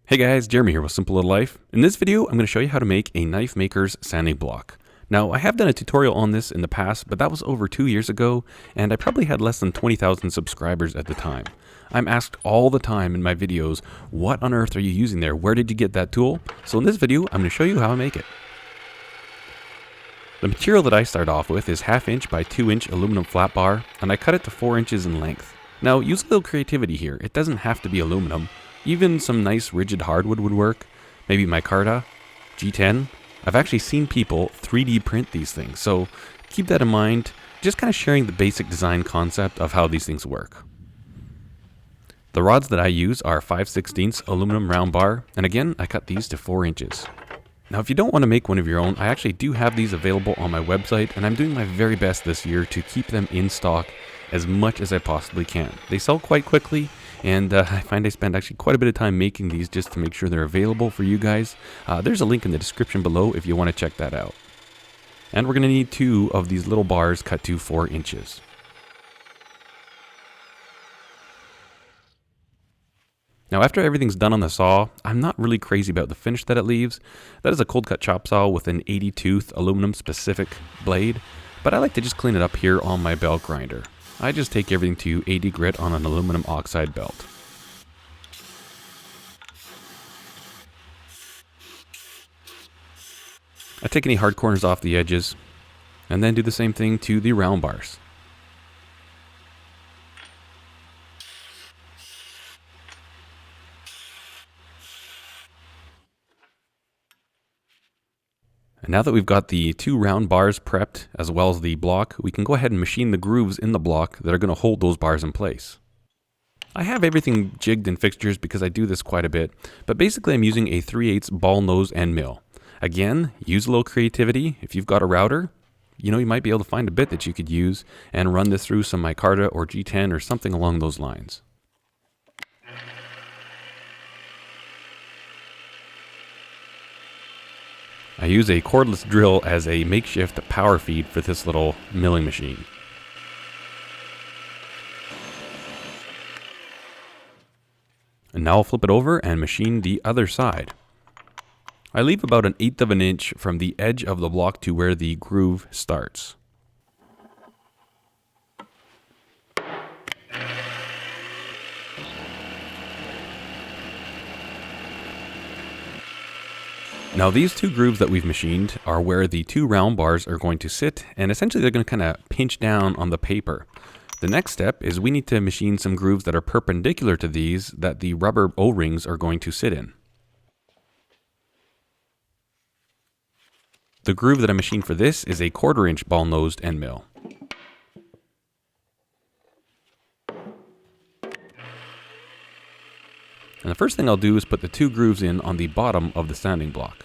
Hey guys, Jeremy here with Simple Little Life. In this video, I'm going to show you how to make a knife maker's sanding block. Now, I have done a tutorial on this in the past, but that was over 2 years ago, and I probably had less than 20,000 subscribers at the time. I'm asked all the time in my videos, what on earth are you using there? Where did you get that tool? So in this video, I'm going to show you how I make it. The material that I start off with is 1/2 inch by 2 inch aluminum flat bar, and I cut it to 4 inches in length. Now, use a little creativity here. It doesn't have to be aluminum. Even some nice rigid hardwood would work. Maybe micarta, G10. I've actually seen people 3D print these things, so keep that in mind. Just kind of sharing the basic design concept of how these things work. The rods that I use are 5/16 aluminum round bar, and again, I cut these to 4 inches. Now, if you don't want to make one of your own, I actually do have these available on my website, and I'm doing my very best this year to keep them in stock as much as I possibly can. They sell quite quickly, and I find I spend actually quite a bit of time making these just to make sure they're available for you guys. There's a link in the description below if you want to check that out. And we're going to need 2 of these little bars cut to 4 inches. Now, after everything's done on the saw, I'm not really crazy about the finish that it leaves. That is a cold cut chop saw with an 80 tooth aluminum specific blade, but I like to just clean it up here on my belt grinder. I just take everything to 80 grit on an aluminum oxide belt. I take any hard corners off the edges, and then do the same thing to the round bars. And now that we've got the 2 round bars prepped, as well as the block, we can go ahead and machine the grooves in the block that are going to hold those bars in place. I have everything jigged in fixtures because I do this quite a bit, but basically I'm using a 3/8 ball nose end mill. Again, use a little creativity. If you've got a router, you might be able to find a bit that you could use and run this through some micarta or G10 or something along those lines. I use a cordless drill as a makeshift power feed for this little milling machine. And now I'll flip it over and machine the other side. I leave about 1/8 of an inch from the edge of the block to where the groove starts. Now, these 2 grooves that we've machined are where the 2 round bars are going to sit, and essentially they're going to kind of pinch down on the paper. The next step is we need to machine some grooves that are perpendicular to these that the rubber O-rings are going to sit in. The groove that I machined for this is a 1/4 inch ball nosed end mill. And the first thing I'll do is put the 2 grooves in on the bottom of the sanding block.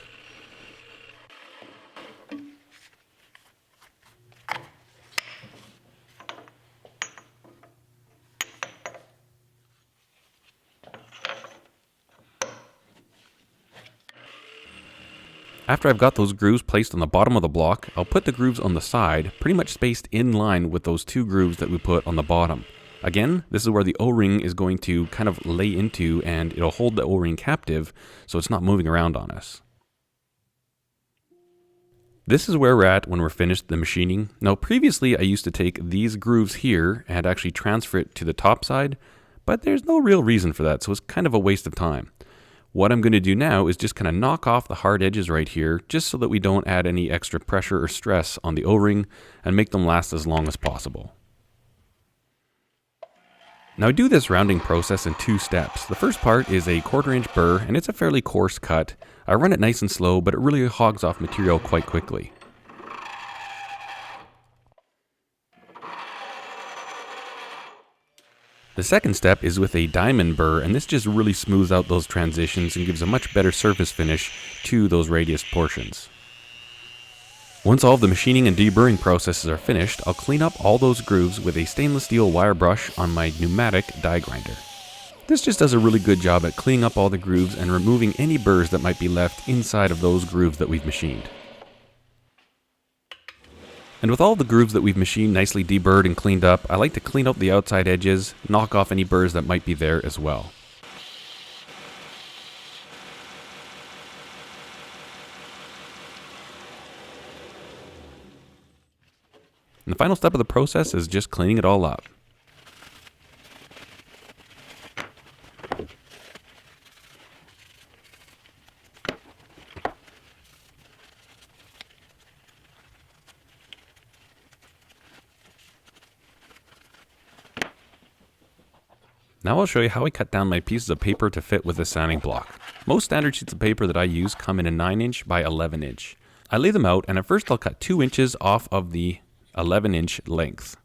After I've got those grooves placed on the bottom of the block, I'll put the grooves on the side, pretty much spaced in line with those 2 grooves that we put on the bottom. Again, this is where the O-ring is going to kind of lay into, and it'll hold the O-ring captive so it's not moving around on us. This is where we're at when we're finished the machining. Now, previously I used to take these grooves here and actually transfer it to the top side, but there's no real reason for that, so it's kind of a waste of time. What I'm going to do now is just kind of knock off the hard edges right here, just so that we don't add any extra pressure or stress on the O-ring and make them last as long as possible. Now, I do this rounding process in 2 steps. The first part is a 1/4 inch burr, and it's a fairly coarse cut. I run it nice and slow, but it really hogs off material quite quickly. The second step is with a diamond burr, and this just really smooths out those transitions and gives a much better surface finish to those radius portions. Once all of the machining and deburring processes are finished, I'll clean up all those grooves with a stainless steel wire brush on my pneumatic die grinder. This just does a really good job at cleaning up all the grooves and removing any burrs that might be left inside of those grooves that we've machined. And with all the grooves that we've machined nicely deburred and cleaned up, I like to clean up the outside edges, knock off any burrs that might be there as well. And the final step of the process is just cleaning it all up. Now I'll show you how I cut down my pieces of paper to fit with the sanding block. Most standard sheets of paper that I use come in a 9" by 11". I lay them out, and at first I'll cut 2 inches off of the 11" length.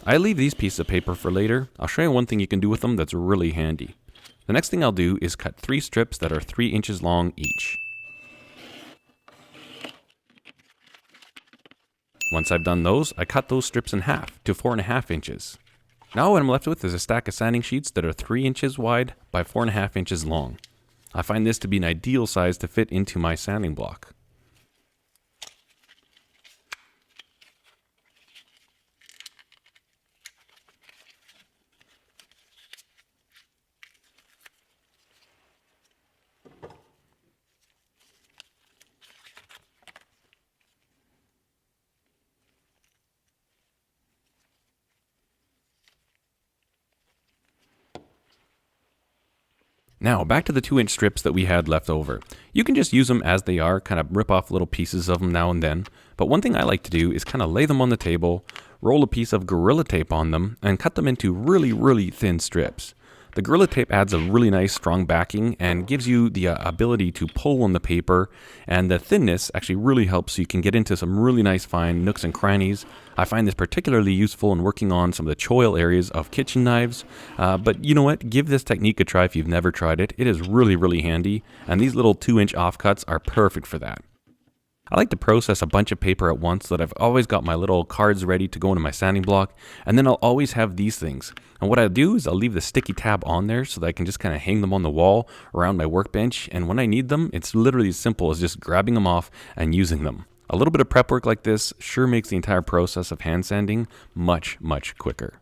I leave these pieces of paper for later. I'll show you one thing you can do with them that's really handy. The next thing I'll do is cut 3 strips that are 3 inches long each. Once I've done those, I cut those strips in half to 4.5 inches. Now what I'm left with is a stack of sanding sheets that are 3 inches wide by 4.5 inches long. I find this to be an ideal size to fit into my sanding block. Now, back to the 2-inch strips that we had left over. You can just use them as they are, kind of rip off little pieces of them now and then. But one thing I like to do is kind of lay them on the table, roll a piece of Gorilla Tape on them, and cut them into really, really thin strips. The Gorilla Tape adds a really nice strong backing and gives you the ability to pull on the paper, and the thinness actually really helps so you can get into some really nice fine nooks and crannies. I find this particularly useful in working on some of the choil areas of kitchen knives, but you know what, give this technique a try if you've never tried it. It is really, really handy, and these little 2-inch offcuts are perfect for that. I like to process a bunch of paper at once so that I've always got my little cards ready to go into my sanding block, and then I'll always have these things. And what I'll do is I'll leave the sticky tab on there so that I can just kind of hang them on the wall around my workbench, and when I need them, it's literally as simple as just grabbing them off and using them. A little bit of prep work like this sure makes the entire process of hand sanding much, much quicker.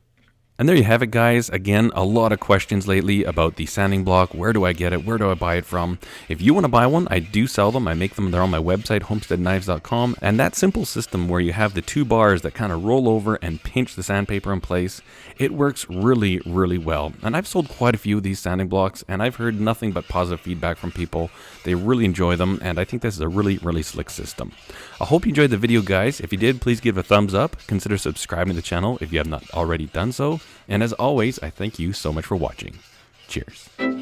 And there you have it, guys. Again, a lot of questions lately about the sanding block. Where do I get it? Where do I buy it from? If you want to buy one, I do sell them. I make them. They're on my website, homesteadknives.com. And that simple system where you have the 2 bars that kind of roll over and pinch the sandpaper in place, it works really, really well. And I've sold quite a few of these sanding blocks, and I've heard nothing but positive feedback from people. They really enjoy them, and I think this is a really, really slick system. I hope you enjoyed the video, guys. If you did, please give it a thumbs up. Consider subscribing to the channel if you have not already done so. And as always, I thank you so much for watching. Cheers.